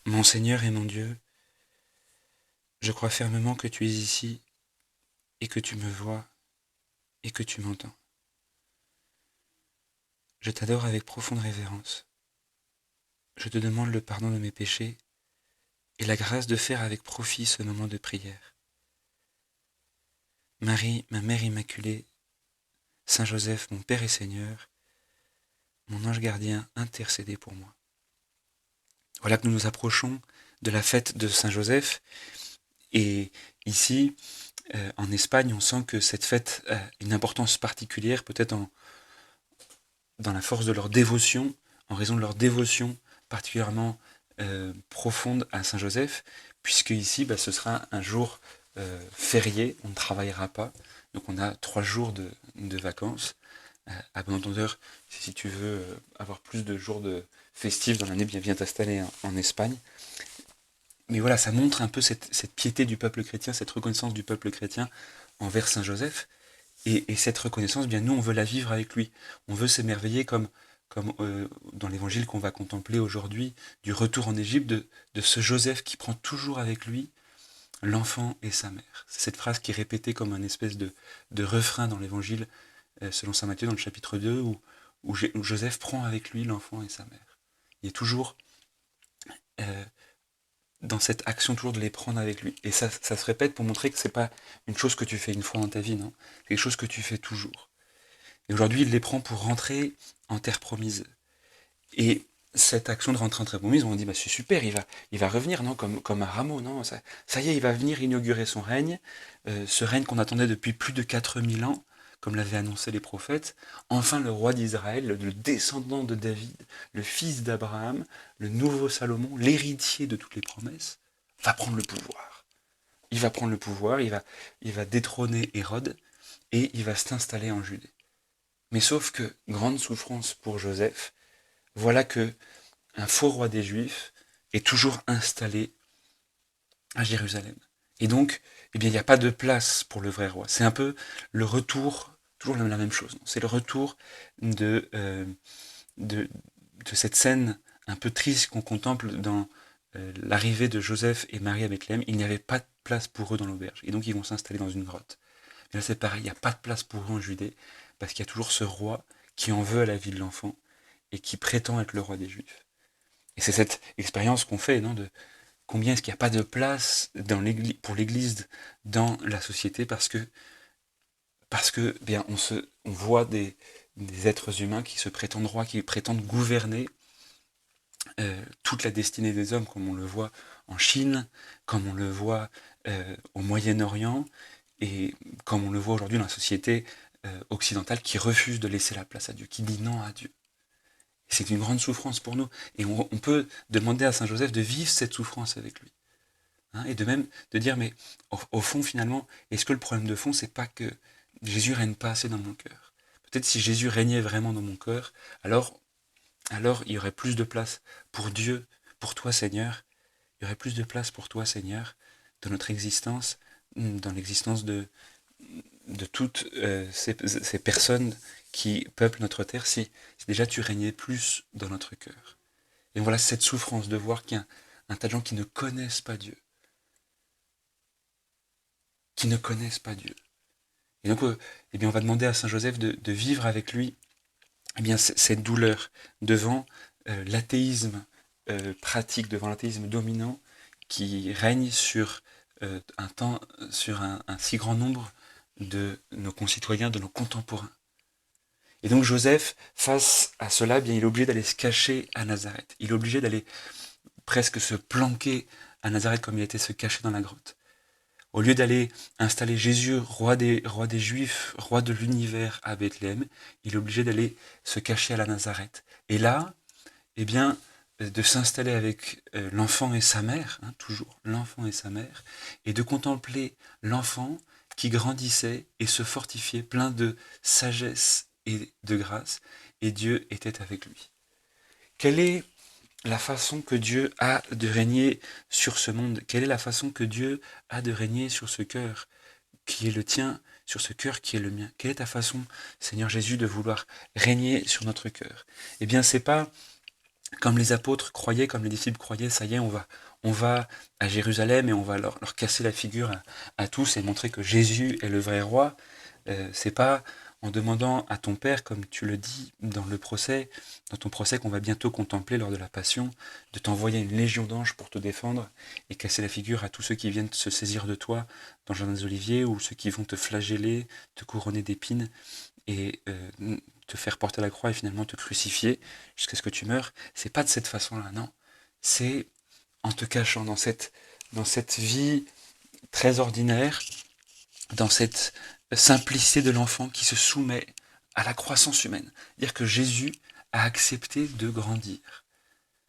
Mon Seigneur et mon Dieu, je crois fermement que tu es ici et que tu me vois et que tu m'entends. Je t'adore avec profonde révérence. Je te demande le pardon de mes péchés et la grâce de faire avec profit ce moment de prière. Marie, ma Mère Immaculée, Saint Joseph, mon Père et Seigneur, mon ange gardien, intercédez pour moi. Voilà que nous nous approchons de la fête de Saint Joseph et ici, en Espagne, on sent que cette fête a une importance particulière, peut-être dans la force de leur dévotion, en raison de leur dévotion particulièrement profonde à Saint Joseph, puisque ici, ce sera un jour férié, on ne travaillera pas, donc on a 3 jours de vacances. À bon entendeur, si tu veux avoir plus de jours de festifs dans l'année, bien viens t'installer en Espagne. Mais voilà, ça montre un peu cette piété du peuple chrétien, cette reconnaissance du peuple chrétien envers Saint Joseph. Et cette reconnaissance, bien nous, on veut la vivre avec lui. On veut s'émerveiller comme dans l'évangile qu'on va contempler aujourd'hui, du retour en Égypte de ce Joseph qui prend toujours avec lui l'enfant et sa mère. C'est cette phrase qui est répétée comme un espèce de refrain dans l'évangile, selon saint Matthieu, dans le chapitre 2, où Joseph prend avec lui l'enfant et sa mère. Il est toujours euh, dans cette action toujours de les prendre avec lui. Et ça se répète pour montrer que c'est pas une chose que tu fais une fois dans ta vie, non. C'est quelque chose que tu fais toujours. Et aujourd'hui, il les prend pour rentrer en terre promise. Et cette action de rentrer en terre promise, on dit, c'est super, il va revenir, non, comme un rameau, non, ça y est, il va venir inaugurer son règne, ce règne qu'on attendait depuis plus de 4000 ans, comme l'avaient annoncé les prophètes. Enfin, le roi d'Israël, le descendant de David, le fils d'Abraham, le nouveau Salomon, l'héritier de toutes les promesses, va prendre le pouvoir. Il va prendre le pouvoir, il va détrôner Hérode, et il va s'installer en Judée. Mais sauf que, grande souffrance pour Joseph, voilà que un faux roi des Juifs est toujours installé à Jérusalem. Et donc, il n'y a pas de place pour le vrai roi. C'est un peu le retour, toujours la même chose. C'est le retour de, de cette scène un peu triste qu'on contemple dans l'arrivée de Joseph et Marie à Bethléem. Il n'y avait pas de place pour eux dans l'auberge. Et donc, ils vont s'installer dans une grotte. Et là, c'est pareil, il n'y a pas de place pour eux en Judée, parce qu'il y a toujours ce roi qui en veut à la vie de l'enfant et qui prétend être le roi des Juifs. Et c'est cette expérience qu'on fait, non, de combien est-ce qu'il n'y a pas de place pour l'Église dans la société, parce que bien, on voit des êtres humains qui se prétendent rois, qui prétendent gouverner toute la destinée des hommes, comme on le voit en Chine, comme on le voit au Moyen-Orient, et comme on le voit aujourd'hui dans la société occidentale qui refuse de laisser la place à Dieu, qui dit non à Dieu. C'est une grande souffrance pour nous. Et on peut demander à Saint Joseph de vivre cette souffrance avec lui. Hein, et de même de dire, mais au fond, finalement, est-ce que le problème de fond, c'est pas que Jésus règne pas assez dans mon cœur? Peut-être si Jésus régnait vraiment dans mon cœur, alors il y aurait plus de place pour Dieu, pour toi, Seigneur. Il y aurait plus de place pour toi, Seigneur, dans notre existence, dans l'existence de toutes ces personnes qui peuplent notre terre, si déjà tu régnais plus dans notre cœur. Et voilà cette souffrance de voir qu'il y a un tas de gens qui ne connaissent pas Dieu, qui ne connaissent pas Dieu. Et donc, eh bien, on va demander à Saint Joseph de vivre avec lui eh bien, cette douleur devant l'athéisme pratique, devant l'athéisme dominant qui règne sur un temps, sur un si grand nombre de nos concitoyens, de nos contemporains. Et donc Joseph, face à cela, eh bien, il est obligé d'aller se cacher à Nazareth. Il est obligé d'aller presque se planquer à Nazareth comme il était se cacher dans la grotte. Au lieu d'aller installer Jésus, roi des Juifs, roi de l'univers à Bethléem, il est obligé d'aller se cacher à la Nazareth. Et là, eh bien, de s'installer avec l'enfant et sa mère, hein, toujours l'enfant et sa mère, et de contempler l'enfant qui grandissait et se fortifiait, plein de sagesse et de grâce, et Dieu était avec lui. Quelle est la façon que Dieu a de régner sur ce monde? Quelle est la façon que Dieu a de régner sur ce cœur qui est le tien, sur ce cœur qui est le mien? Quelle est ta façon, Seigneur Jésus, de vouloir régner sur notre cœur? Eh bien, c'est pas comme les apôtres croyaient, comme les disciples croyaient, ça y est, on va à Jérusalem et on va leur casser la figure à tous et montrer que Jésus est le vrai roi. C'est pas en demandant à ton Père, comme tu le dis dans ton procès qu'on va bientôt contempler lors de la Passion, de t'envoyer une légion d'anges pour te défendre et casser la figure à tous ceux qui viennent se saisir de toi dans le jardin des Oliviers ou ceux qui vont te flageller, te couronner d'épines et te faire porter la croix et finalement te crucifier jusqu'à ce que tu meurs. C'est pas de cette façon-là, non. C'est en te cachant dans cette vie très ordinaire, dans cette simplicité de l'enfant qui se soumet à la croissance humaine. Dire que Jésus a accepté de grandir.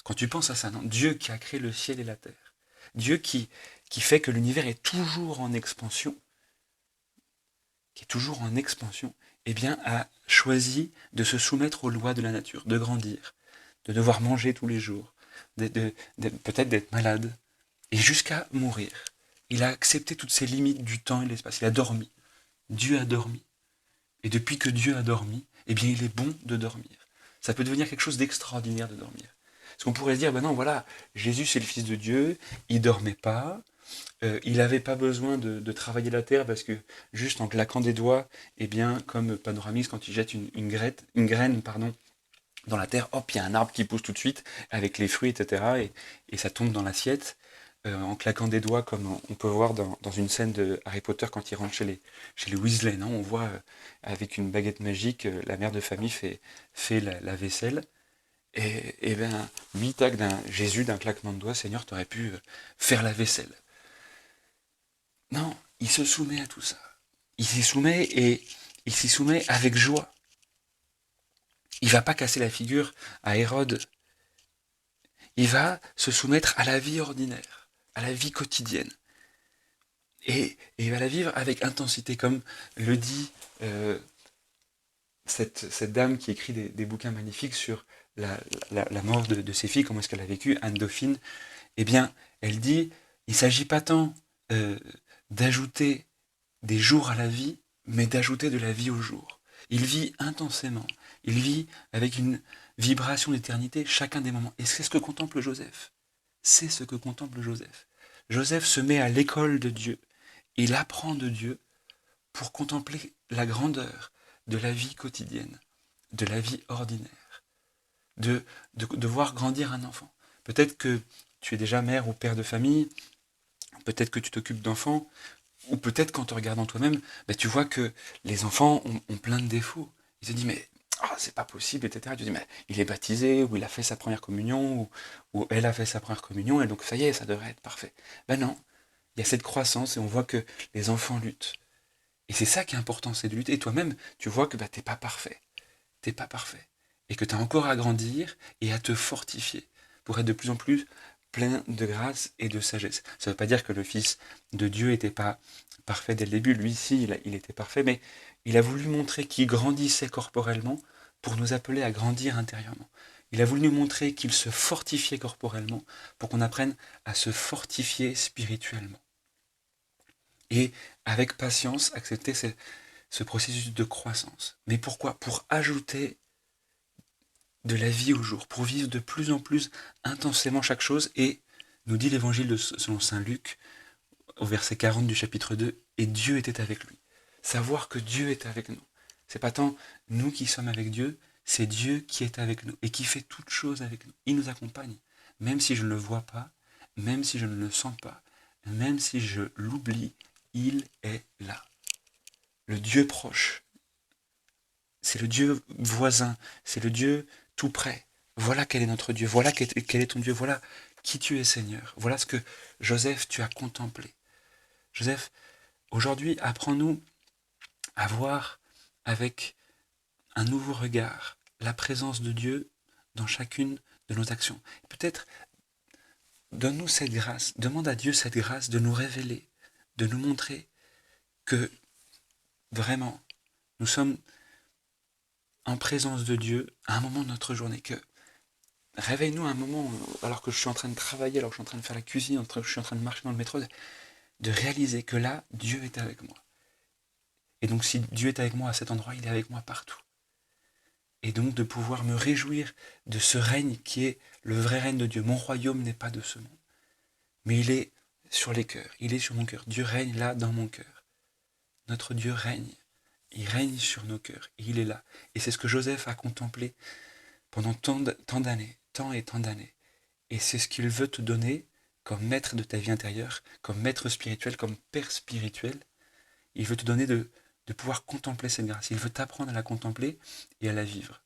Quand tu penses à ça, non, Dieu qui a créé le ciel et la terre, Dieu qui fait que l'univers est toujours en expansion, eh bien, a choisi de se soumettre aux lois de la nature, de grandir, de devoir manger tous les jours, peut-être d'être malade, et jusqu'à mourir. Il a accepté toutes ces limites du temps et de l'espace. Il a dormi. Dieu a dormi. Et depuis que Dieu a dormi, eh bien, il est bon de dormir. Ça peut devenir quelque chose d'extraordinaire de dormir. Parce qu'on pourrait se dire, ben non, voilà, Jésus c'est le Fils de Dieu, il dormait pas, il n'avait pas besoin de travailler la terre parce que juste en claquant des doigts, eh bien, comme Panoramix, quand il jette une graine, dans la terre, hop, il y a un arbre qui pousse tout de suite avec les fruits, etc. Et ça tombe dans l'assiette. En claquant des doigts, comme on peut voir dans une scène de Harry Potter quand il rentre chez les Weasley, non, on voit avec une baguette magique, la mère de famille fait la vaisselle. Et bien, 8 tacs d'un Jésus, d'un claquement de doigts, Seigneur, t'aurais pu faire la vaisselle. Non, il se soumet à tout ça. Il s'y soumet et il s'y soumet avec joie. Il va pas casser la figure à Hérode. Il va se soumettre à la vie ordinaire, à la vie quotidienne. Et il va la vivre avec intensité, comme le dit cette dame qui écrit des bouquins magnifiques sur la mort de ses filles, comment est-ce qu'elle a vécu, Anne Dauphine. Eh bien, elle dit, il ne s'agit pas tant d'ajouter des jours à la vie, mais d'ajouter de la vie au jour. Il vit intensément, il vit avec une vibration d'éternité chacun des moments. Et c'est ce que contemple Joseph. C'est ce que contemple Joseph. Joseph se met à l'école de Dieu. Il apprend de Dieu pour contempler la grandeur de la vie quotidienne, de la vie ordinaire, de voir grandir un enfant. Peut-être que tu es déjà mère ou père de famille, peut-être que tu t'occupes d'enfants, ou peut-être qu'en te regardant toi-même, tu vois que les enfants ont plein de défauts. Ils te disent, mais c'est pas possible, etc. Tu te dis, mais il est baptisé, ou il a fait sa première communion, ou elle a fait sa première communion, et donc ça y est, ça devrait être parfait. Ben non, il y a cette croissance, et on voit que les enfants luttent. Et c'est ça qui est important, c'est de lutter. Et toi-même, tu vois que t'es pas parfait. T'es pas parfait. Et que tu as encore à grandir et à te fortifier pour être de plus en plus plein de grâce et de sagesse. Ça ne veut pas dire que le Fils de Dieu n'était pas parfait dès le début. Lui, si, il était parfait, mais il a voulu montrer qu'il grandissait corporellement pour nous appeler à grandir intérieurement. Il a voulu nous montrer qu'il se fortifiait corporellement pour qu'on apprenne à se fortifier spirituellement. Et avec patience, accepter ce processus de croissance. Mais pourquoi? Pour ajouter de la vie au jour, pour vivre de plus en plus intensément chaque chose. Et nous dit l'évangile selon saint Luc, au verset 40 du chapitre 2, et Dieu était avec lui. Savoir que Dieu est avec nous. C'est pas tant nous qui sommes avec Dieu, c'est Dieu qui est avec nous et qui fait toutes choses avec nous. Il nous accompagne, même si je ne le vois pas, même si je ne le sens pas, même si je l'oublie, il est là. Le Dieu proche, c'est le Dieu voisin, c'est le Dieu tout près. Voilà quel est notre Dieu, voilà quel est ton Dieu, voilà qui tu es Seigneur. Voilà ce que Joseph, tu as contemplé. Joseph, aujourd'hui, apprends-nous à voir avec un nouveau regard la présence de Dieu dans chacune de nos actions. Peut-être, donne-nous cette grâce, demande à Dieu cette grâce de nous révéler, de nous montrer que vraiment, nous sommes en présence de Dieu à un moment de notre journée, que réveille-nous à un moment, alors que je suis en train de travailler, alors que je suis en train de faire la cuisine, alors que je suis en train de marcher dans le métro, de réaliser que là, Dieu est avec moi. Et donc si Dieu est avec moi à cet endroit, il est avec moi partout. et donc de pouvoir me réjouir de ce règne qui est le vrai règne de Dieu. Mon royaume n'est pas de ce monde, mais il est sur les cœurs, il est sur mon cœur. Dieu règne là dans mon cœur. Notre Dieu règne, il règne sur nos cœurs, et il est là. Et c'est ce que Joseph a contemplé pendant tant d'années, tant et tant d'années. Et c'est ce qu'il veut te donner comme maître de ta vie intérieure, comme maître spirituel, comme père spirituel. Il veut te donner de pouvoir contempler cette grâce. Il veut t'apprendre à la contempler et à la vivre.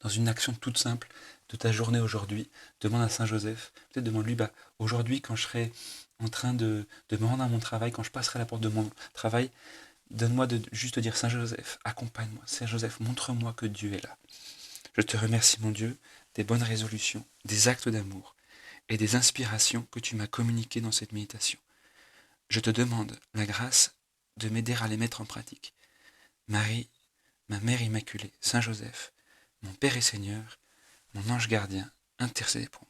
Dans une action toute simple de ta journée aujourd'hui, demande à Saint Joseph, peut-être demande-lui, aujourd'hui quand je serai en train de me rendre à mon travail, quand je passerai à la porte de mon travail, donne-moi de juste dire, Saint Joseph, accompagne-moi. Saint Joseph, montre-moi que Dieu est là. Je te remercie, mon Dieu, des bonnes résolutions, des actes d'amour et des inspirations que tu m'as communiquées dans cette méditation. Je te demande la grâce de m'aider à les mettre en pratique. Marie, ma Mère Immaculée, Saint Joseph, mon Père et Seigneur, mon ange gardien, intercédez pour moi.